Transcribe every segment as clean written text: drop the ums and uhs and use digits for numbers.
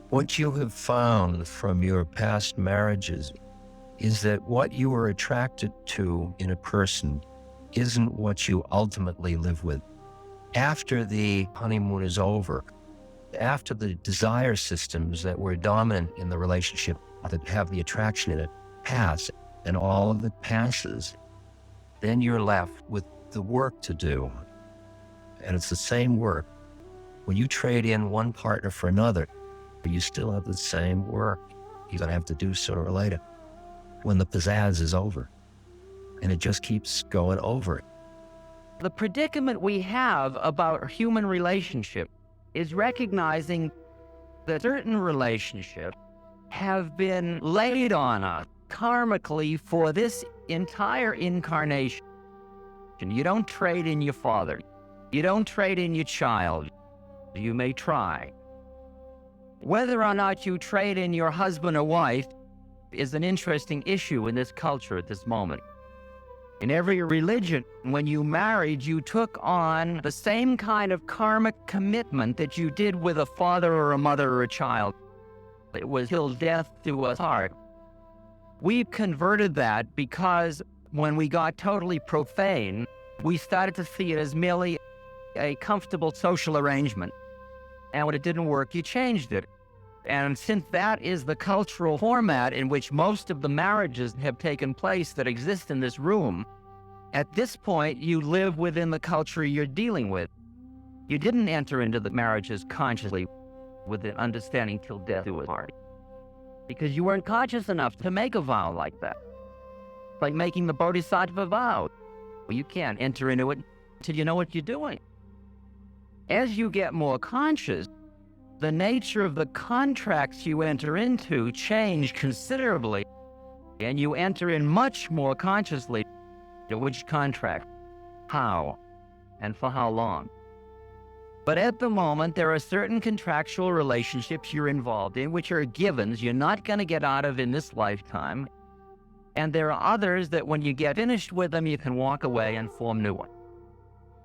What you have found from your past marriages is that what you are attracted to in a person isn't what you ultimately live with. After the honeymoon is over, after the desire systems that were dominant in the relationship that have the attraction in it pass, and all of it passes, then you're left with the work to do. And it's the same work. When you trade in one partner for another, you still have the same work you're going to have to do sooner or later when the pizzazz is over. And it just keeps going over. The predicament we have about human relationship is recognizing that certain relationships have been laid on us karmically for this entire incarnation. You don't trade in your father. You don't trade in your child. You may try. Whether or not you trade in your husband or wife is an interesting issue in this culture at this moment. In every religion, when you married, you took on the same kind of karmic commitment that you did with a father or a mother or a child. It was till death do us part. We've converted that because when we got totally profane, we started to see it as merely a comfortable social arrangement. And when it didn't work, you changed it. And since that is the cultural format in which most of the marriages have taken place that exist in this room, at this point, you live within the culture you're dealing with. You didn't enter into the marriages consciously with the understanding till death do us part, because you weren't conscious enough to make a vow like that. Like making the Bodhisattva vow. You can't enter into it until you know what you're doing. As you get more conscious, the nature of the contracts you enter into change considerably, and you enter in much more consciously to which contract, how, and for how long. But at the moment, there are certain contractual relationships you're involved in, which are givens you're not going to get out of in this lifetime. And there are others that when you get finished with them, you can walk away and form new ones.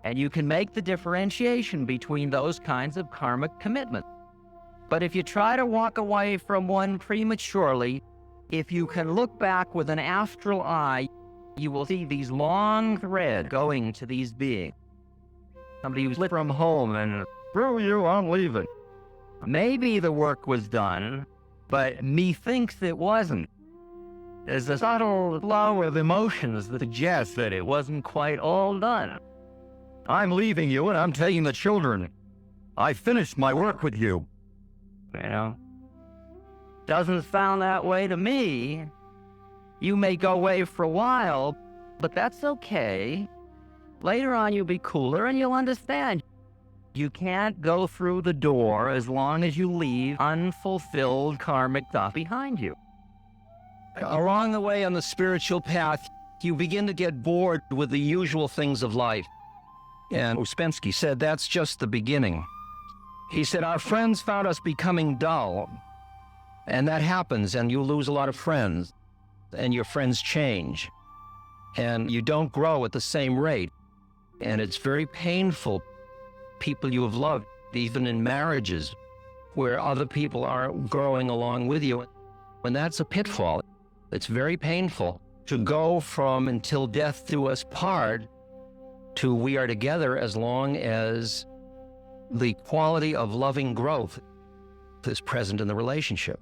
And you can make the differentiation between those kinds of karmic commitments. But if you try to walk away from one prematurely, if you can look back with an astral eye, you will see these long threads going to these beings. Somebody who's lit from home and, screw you, I'm leaving. Maybe the work was done, but methinks it wasn't. There's a subtle flow of emotions that suggest that it wasn't quite all done. I'm leaving you and I'm taking the children. I finished my work with you. You know? Doesn't sound that way to me. You may go away for a while, but that's okay. Later on you'll be cooler and you'll understand. You can't go through the door as long as you leave unfulfilled karmic stuff behind you. Along the way on the spiritual path, you begin to get bored with the usual things of life. And Ouspensky said that's just the beginning. He said, our friends found us becoming dull. And that happens, and you lose a lot of friends. And your friends change. And you don't grow at the same rate. And it's very painful. People you have loved, even in marriages, where other people aren't growing along with you. When that's a pitfall, it's very painful to go from until death do us part to we are together as long as the quality of loving growth is present in the relationship.